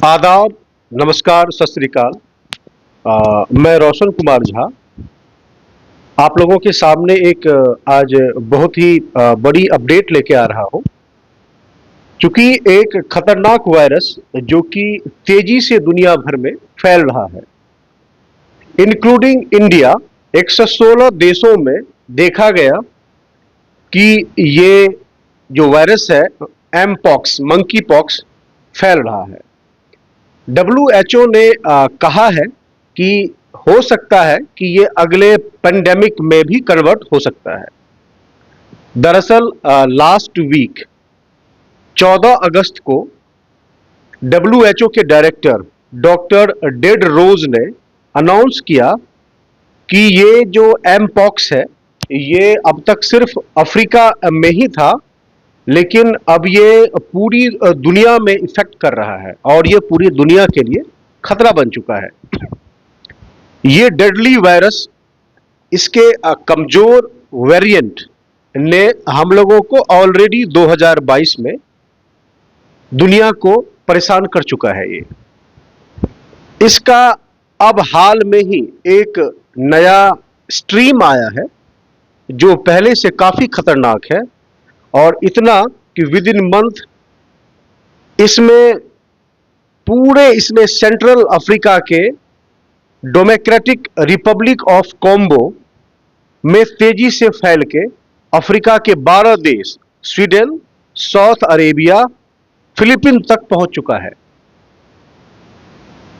आदाब, नमस्कार, सत श्री अकाल। मैं रोशन कुमार झा आप लोगों के सामने एक आज बहुत ही बड़ी अपडेट लेके आ रहा हूं। चूंकि एक खतरनाक वायरस जो कि तेजी से दुनिया भर में फैल रहा है, इंक्लूडिंग इंडिया, 116 देशों में देखा गया कि ये जो वायरस है, एम पॉक्स, मंकी पॉक्स, फैल रहा है। डब्ल्यूएचओ ने कहा है कि हो सकता है कि ये अगले पेंडेमिक में भी कन्वर्ट हो सकता है। दरअसल लास्ट वीक 14 अगस्त को डब्ल्यूएचओ के डायरेक्टर डॉक्टर टेड्रोस ने अनाउंस किया कि ये जो एम पॉक्स है, ये अब तक सिर्फ अफ्रीका में ही था, लेकिन अब ये पूरी दुनिया में इफेक्ट कर रहा है और ये पूरी दुनिया के लिए खतरा बन चुका है। ये डेडली वायरस, इसके कमजोर वेरिएंट ने हम लोगों को ऑलरेडी 2022 में दुनिया को परेशान कर चुका है। ये इसका अब हाल में ही एक नया स्ट्रीम आया है जो पहले से काफी खतरनाक है, और इतना कि विद इन मंथ इसने सेंट्रल अफ्रीका के डेमोक्रेटिक रिपब्लिक ऑफ कॉन्गो में तेजी से फैल के अफ्रीका के 12 देश, स्वीडन, साउथ अरेबिया, फिलीपीन तक पहुंच चुका है।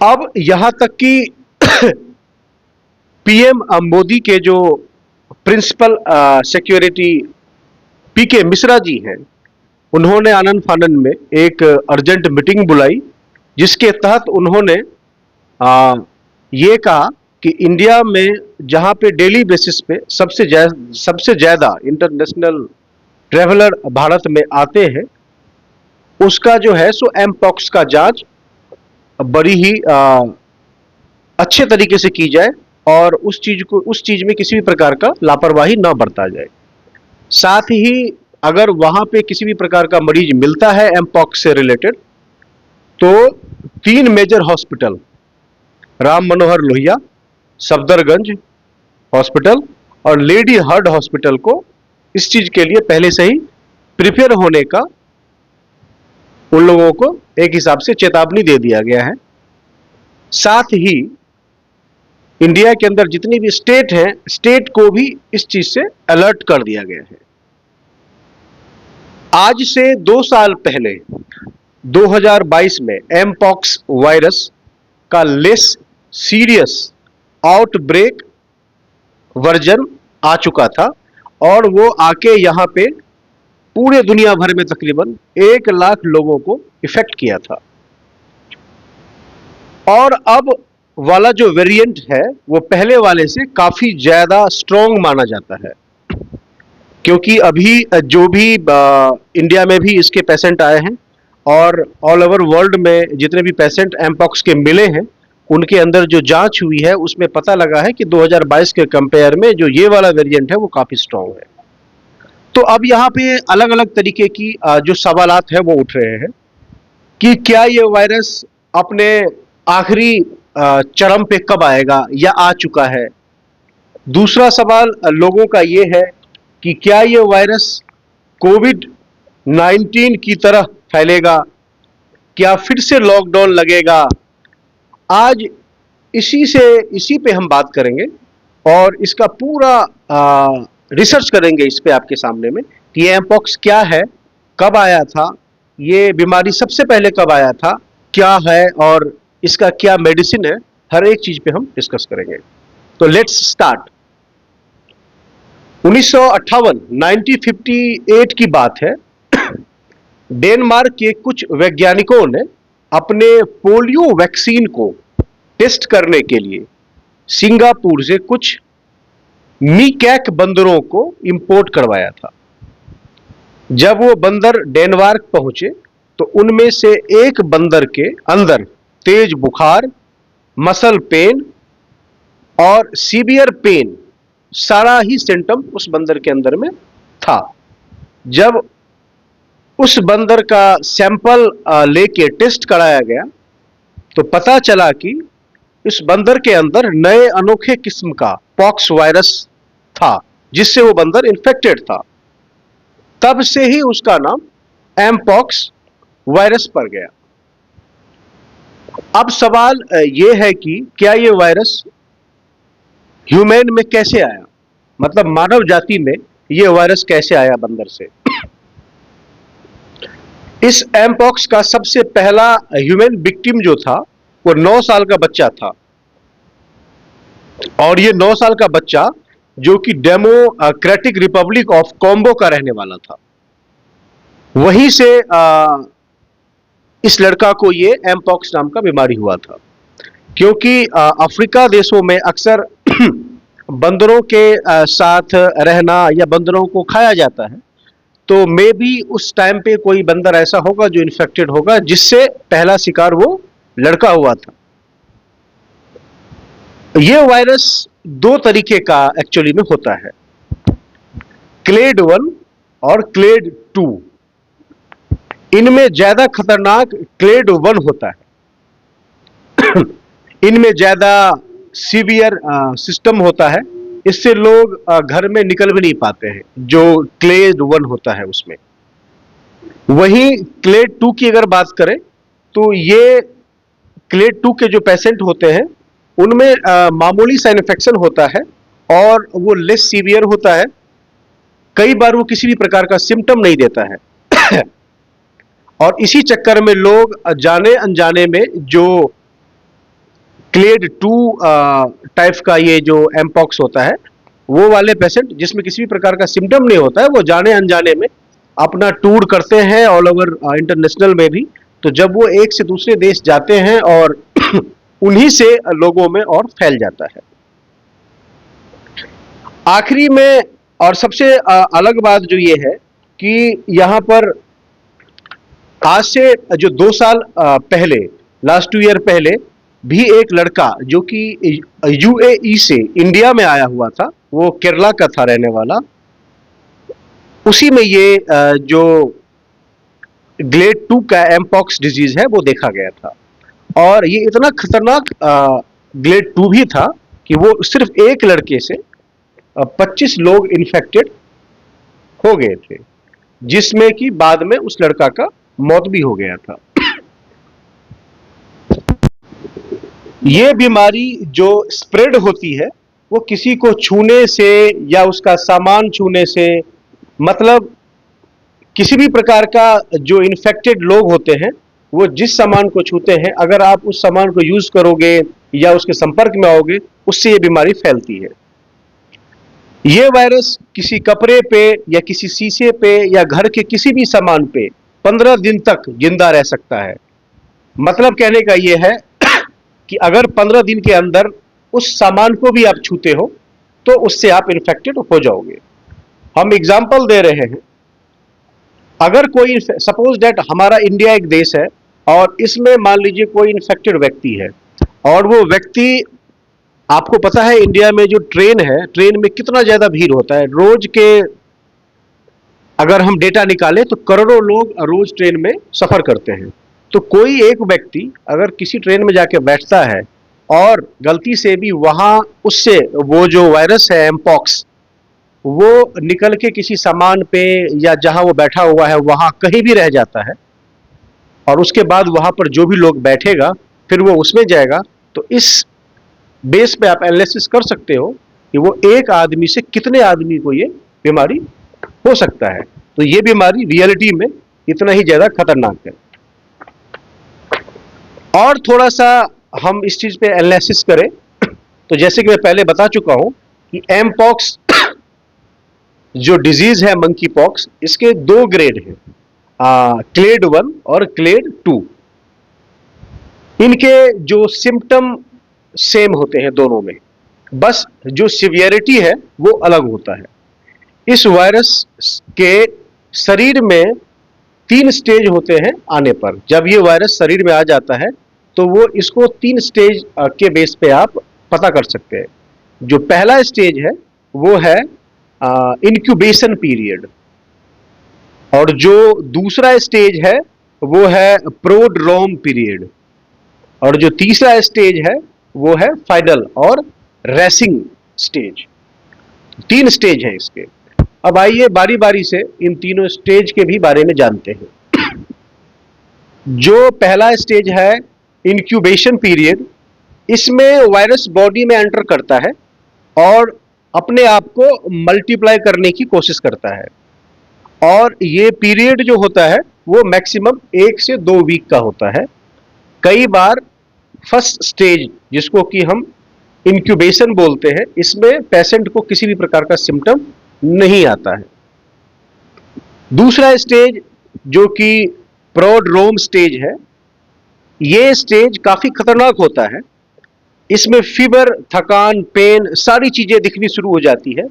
अब यहां तक कि पीएम मोदी के जो प्रिंसिपल सिक्योरिटी पीके मिश्रा जी हैं, उन्होंने आनंद फानन में एक अर्जेंट मीटिंग बुलाई, जिसके तहत उन्होंने ये कहा कि इंडिया में जहां पे डेली बेसिस पे सबसे ज्यादा इंटरनेशनल ट्रेवलर भारत में आते हैं, उसका जो है सो एम पॉक्स का जांच बड़ी ही अच्छे तरीके से की जाए और उस चीज में किसी भी प्रकार का लापरवाही ना बरता जाए। साथ ही अगर वहां पे किसी भी प्रकार का मरीज मिलता है एम पॉक्स से रिलेटेड, तो 3 major hospital, Ram Manohar Lohia, Safdarjung hospital और लेडी हार्ट हॉस्पिटल को इस चीज के लिए पहले से ही प्रिपेयर होने का उन लोगों को एक हिसाब से चेतावनी दे दिया गया है। साथ ही इंडिया के अंदर जितनी भी स्टेट हैं, स्टेट को भी इस चीज से अलर्ट कर दिया गया है। आज से 2 साल पहले 2022 में एम पॉक्स वायरस का लेस सीरियस आउटब्रेक वर्जन आ चुका था और वो आके यहां पे पूरे दुनिया भर में तकरीबन 1 लाख लोगों को इफेक्ट किया था। और अब वाला जो वेरिएंट है वो पहले वाले से काफी ज्यादा स्ट्रॉन्ग माना जाता है, क्योंकि अभी जो भी इंडिया में भी इसके पेशेंट आए हैं और ऑल ओवर वर्ल्ड में जितने भी पेशेंट एमपॉक्स के मिले हैं, उनके अंदर जो जांच हुई है उसमें पता लगा है कि 2022 के कंपेयर में जो ये वाला वेरिएंट है वो काफी स्ट्रॉन्ग है। तो अब यहाँ पे अलग अलग तरीके की जो सवालात है वो उठ रहे हैं कि क्या ये वायरस अपने आखिरी चरम पे कब आएगा या आ चुका है। दूसरा सवाल लोगों का ये है कि क्या ये वायरस कोविड-19 की तरह फैलेगा, क्या फिर से लॉकडाउन लगेगा। आज इसी पे हम बात करेंगे और इसका पूरा रिसर्च करेंगे इस पे आपके सामने में कि ये एमपॉक्स क्या है, कब आया था, ये बीमारी सबसे पहले कब आया था, क्या है और इसका क्या मेडिसिन है। हर एक चीज पे हम डिस्कस करेंगे। तो लेट्स स्टार्ट। 1958 1958 की बात है। डेनमार्क के कुछ वैज्ञानिकों ने अपने पोलियो वैक्सीन को टेस्ट करने के लिए सिंगापुर से कुछ मीकैक बंदरों को इंपोर्ट करवाया था। जब वो बंदर डेनमार्क पहुंचे तो उनमें से एक बंदर के अंदर तेज बुखार, मसल पेन और सीवियर पेन, सारा ही सिम्टम उस बंदर के अंदर में था। जब उस बंदर का सैंपल लेके टेस्ट कराया गया तो पता चला कि इस बंदर के अंदर नए अनोखे किस्म का पॉक्स वायरस था, जिससे वो बंदर इन्फेक्टेड था। तब से ही उसका नाम एमपॉक्स वायरस पड़ गया। अब सवाल ये है कि क्या ये वायरस ह्यूमन में कैसे आया, मतलब मानव जाति में ये वायरस कैसे आया बंदर से। इस एमपॉक्स का सबसे पहला ह्यूमन विक्टिम जो था वो 9 साल का बच्चा था, और ये 9 साल का बच्चा जो कि डेमोक्रेटिक रिपब्लिक ऑफ कॉन्गो का रहने वाला था, वहीं से इस लड़का को ये एमपॉक्स नाम का बीमारी हुआ था। क्योंकि अफ्रीका देशों में अक्सर बंदरों के साथ रहना या बंदरों को खाया जाता है, तो मे बी उस टाइम पे कोई बंदर ऐसा होगा जो इन्फेक्टेड होगा, जिससे पहला शिकार वो लड़का हुआ था। ये वायरस दो तरीके का एक्चुअली में होता है, क्लेड 1 और क्लेड 2। इनमें ज्यादा खतरनाक क्लेड 1 होता है। इनमें ज्यादा सीवियर सिस्टम होता है, इससे लोग घर में निकल भी नहीं पाते हैं, जो क्लेड 1 होता है उसमें। वहीं क्लेड 2 की अगर बात करें तो ये क्लेड 2 के जो पेशेंट होते हैं उनमें मामूली सा इन्फेक्शन होता है और वो लेस सीवियर होता है। कई बार वो किसी भी प्रकार का सिम्टम नहीं देता है। और इसी चक्कर में लोग जाने अनजाने में जो क्लेड 2 टाइप का ये जो एमपॉक्स होता है, वो वाले पेशेंट जिसमें किसी भी प्रकार का सिम्टम नहीं होता है, वो जाने अनजाने में अपना टूर करते हैं ऑल ओवर इंटरनेशनल में भी। तो जब वो एक से दूसरे देश जाते हैं और उन्हीं से लोगों में और फैल जाता है। आखिरी में और सबसे अलग बात जो ये है कि यहाँ पर आज से जो 2 साल पहले, लास्ट 2 ईयर पहले भी एक लड़का जो कि यूएई से इंडिया में आया हुआ था, वो केरला का था रहने वाला, उसी में ये जो ग्लेड 2 का एमपॉक्स डिजीज है वो देखा गया था। और ये इतना खतरनाक ग्लेड 2 भी था कि वो सिर्फ एक लड़के से 25 लोग इन्फेक्टेड हो गए थे, जिसमें कि बाद में उस लड़का का मौत भी हो गया था। ये बीमारी जो स्प्रेड होती है वो किसी को छूने से या उसका सामान छूने से, मतलब किसी भी प्रकार का जो इन्फेक्टेड लोग होते हैं वो जिस सामान को छूते हैं, अगर आप उस सामान को यूज करोगे या उसके संपर्क में आओगे, उससे ये बीमारी फैलती है। ये वायरस किसी कपड़े पे या किसी शीशे पे या घर के किसी भी सामान पे 15 दिन तक जिंदा रह सकता है। मतलब कहने का ये है कि अगर 15 दिन के अंदर उस सामान को भी आप छूते हो तो उससे आप इन्फेक्टेड हो जाओगे। हम एग्जाम्पल दे रहे हैं, अगर कोई, सपोज दैट हमारा इंडिया एक देश है और इसमें मान लीजिए कोई इन्फेक्टेड व्यक्ति है, और वो व्यक्ति, आपको पता है इंडिया में जो ट्रेन है, ट्रेन में कितना ज्यादा भीड़ होता है। रोज के अगर हम डेटा निकालें तो करोड़ों लोग रोज ट्रेन में सफर करते हैं। तो कोई एक व्यक्ति अगर किसी ट्रेन में जाके बैठता है और गलती से भी वहां उससे वो जो वायरस है एमपॉक्स, वो निकल के किसी सामान पे या जहां वो बैठा हुआ है वहां कहीं भी रह जाता है, और उसके बाद वहां पर जो भी लोग बैठेगा फिर वो उसमें जाएगा, तो इस बेस पे आप एनालिसिस कर सकते हो कि वो एक आदमी से कितने आदमी को ये बीमारी हो सकता है। तो ये बीमारी रियलिटी में इतना ही ज्यादा खतरनाक है। और थोड़ा सा हम इस चीज पे एनालिसिस करें तो जैसे कि मैं पहले बता चुका हूं कि एमपॉक्स जो डिजीज है मंकी पॉक्स, इसके 2 ग्रेड हैं, क्लेड 1 और क्लेड 2। इनके जो सिम्टम सेम होते हैं दोनों में, बस जो सिवियरिटी है वो अलग होता है। इस वायरस के शरीर में 3 स्टेज होते हैं आने पर। जब ये वायरस शरीर में आ जाता है तो वो इसको 3 स्टेज के बेस पे आप पता कर सकते हैं। जो पहला स्टेज है वो है इंक्यूबेशन पीरियड, और जो दूसरा स्टेज है वो है प्रोड्रोम पीरियड, और जो तीसरा स्टेज है वो है फाइनल और रेसिंग स्टेज। 3 स्टेज है इसके। अब आइए बारी बारी से इन तीनों स्टेज के भी बारे में जानते हैं। जो पहला स्टेज है इंक्यूबेशन पीरियड, इसमें वायरस बॉडी में एंटर करता है और अपने आप को मल्टीप्लाई करने की कोशिश करता है, और ये पीरियड जो होता है वो मैक्सिमम 1 से 2 वीक का होता है। कई बार फर्स्ट स्टेज, जिसको कि हम इंक्यूबेशन बोलते हैं, इसमें पेशेंट को किसी भी प्रकार का सिम्टम नहीं आता है। दूसरा स्टेज जो कि प्रोड्रोम स्टेज है, ये स्टेज काफी खतरनाक होता है। इसमें फीवर, थकान, पेन, सारी चीजें दिखनी शुरू हो जाती है,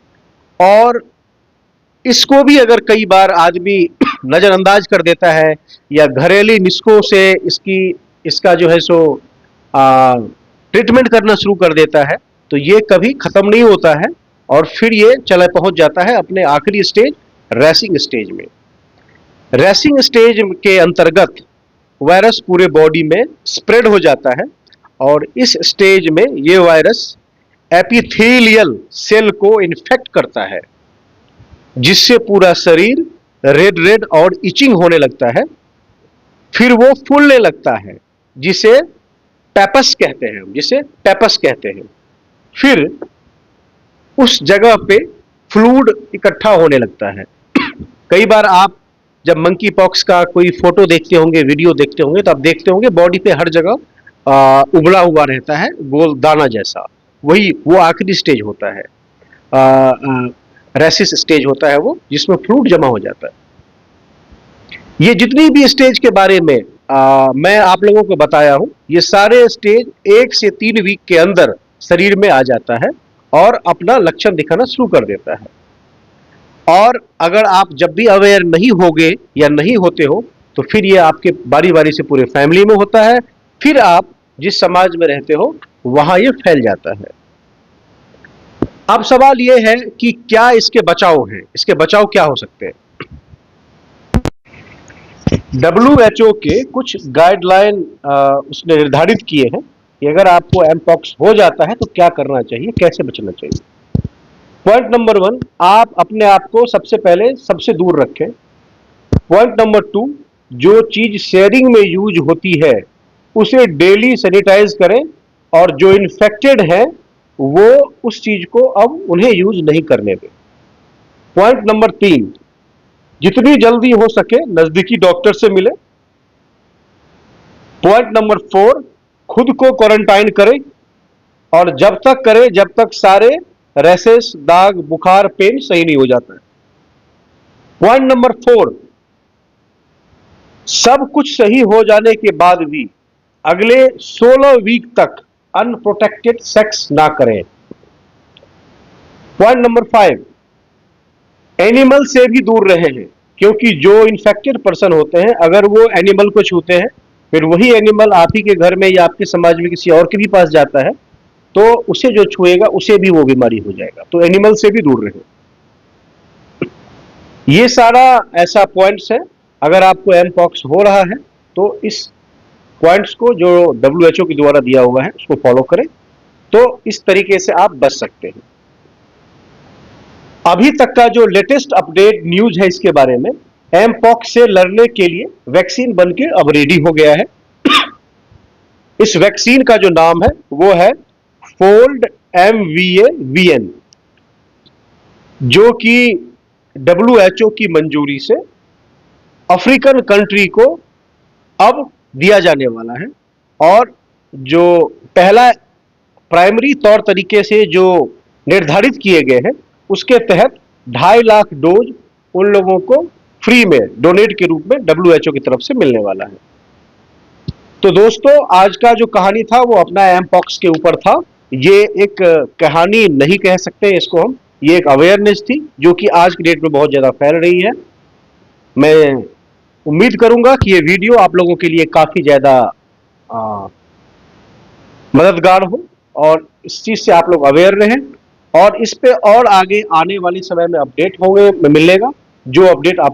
और इसको भी अगर कई बार आदमी नजरअंदाज कर देता है या घरेलू नुस्खों से इसका जो है सो ट्रीटमेंट करना शुरू कर देता है, तो ये कभी खत्म नहीं होता है और फिर ये चला पहुंच जाता है अपने आखिरी स्टेज रेसिंग स्टेज में। रेसिंग स्टेज के अंतर्गत वायरस पूरे बॉडी में स्प्रेड हो जाता है, और इस स्टेज में ये वायरस एपिथेलियल सेल को इन्फेक्ट करता है, जिससे पूरा शरीर रेड रेड और इचिंग होने लगता है। फिर वो फूलने लगता है, जिसे टैपस कहते हैं। फिर उस जगह पे फ्लूइड इकट्ठा होने लगता है। कई बार आप जब मंकी पॉक्स का कोई फोटो देखते होंगे, वीडियो देखते होंगे, तो आप देखते होंगे बॉडी पे हर जगह उबला हुआ रहता है, गोल दाना जैसा। वो आखिरी स्टेज होता है, रेसिस स्टेज होता है वो, जिसमें फ्लूइड जमा हो जाता है। ये जितनी भी स्टेज के बारे में मैं आप लोगों को बताया हूं, ये सारे स्टेज 1 से 3 वीक के अंदर शरीर में आ जाता है और अपना लक्षण दिखाना शुरू कर देता है। और अगर आप जब भी अवेयर नहीं होगे या नहीं होते हो, तो फिर ये आपके बारी बारी से पूरे फैमिली में होता है। फिर आप जिस समाज में रहते हो वहां ये फैल जाता है। अब सवाल ये है कि क्या इसके बचाव हैं, इसके बचाव क्या हो सकते हैं। WHO के कुछ गाइडलाइन उसने निर्धारित किए हैं कि अगर आपको एमपॉक्स हो जाता है तो क्या करना चाहिए, कैसे बचना चाहिए। पॉइंट नंबर 1, आप अपने आप को सबसे पहले सबसे दूर रखें। पॉइंट नंबर 2, जो चीज शेयरिंग में यूज होती है उसे डेली सैनिटाइज करें, और जो इन्फेक्टेड है वो उस चीज को अब उन्हें यूज नहीं करने दें। पॉइंट नंबर 3, जितनी जल्दी हो सके नजदीकी डॉक्टर से मिले। पॉइंट नंबर 4, खुद को क्वारंटाइन करें, और जब तक करें जब तक सारे रैसेस, दाग, बुखार, पेन सही नहीं हो जाता है। पॉइंट नंबर 4, सब कुछ सही हो जाने के बाद भी अगले 16 वीक तक अनप्रोटेक्टेड सेक्स ना करें। पॉइंट नंबर 5, एनिमल से भी दूर रहे हैं, क्योंकि जो इन्फेक्टेड पर्सन होते हैं अगर वो एनिमल को छूते हैं, फिर वही एनिमल आप ही के घर में या आपके समाज में किसी और के भी पास जाता है, तो उसे जो छुएगा उसे भी वो बीमारी हो जाएगा। तो एनिमल से भी दूर रहे। ये सारा ऐसा पॉइंट्स है। अगर आपको एमपॉक्स हो रहा है तो इस पॉइंट्स को जो WHO के द्वारा दिया हुआ है उसको फॉलो करें, तो इस तरीके से आप बच सकते हैं। अभी तक का जो लेटेस्ट अपडेट न्यूज है इसके बारे में, एमपॉक्स से लड़ने के लिए वैक्सीन बनके अब रेडी हो गया है। इस वैक्सीन का जो नाम है वो है फोल्ड MVA-VN, जो कि WHO की मंजूरी से अफ्रीकन कंट्री को अब दिया जाने वाला है। और जो पहला प्राइमरी तौर तरीके से जो निर्धारित किए गए हैं उसके तहत 2.5 लाख डोज उन लोगों को फ्री में डोनेट के रूप में WHO की तरफ से मिलने वाला है। तो दोस्तों, आज का जो कहानी था वो अपना एमपॉक्स के ऊपर था। ये एक कहानी नहीं कह सकते इसको हम, ये एक अवेयरनेस थी जो कि आज की डेट में बहुत ज्यादा फैल रही है। मैं उम्मीद करूंगा कि ये वीडियो आप लोगों के लिए काफी ज्यादा मददगार हो और इस चीज से आप लोग अवेयर रहें, और इस पे और आगे आने वाले समय में अपडेट होंगे, मिलेगा। जो अपडेट आप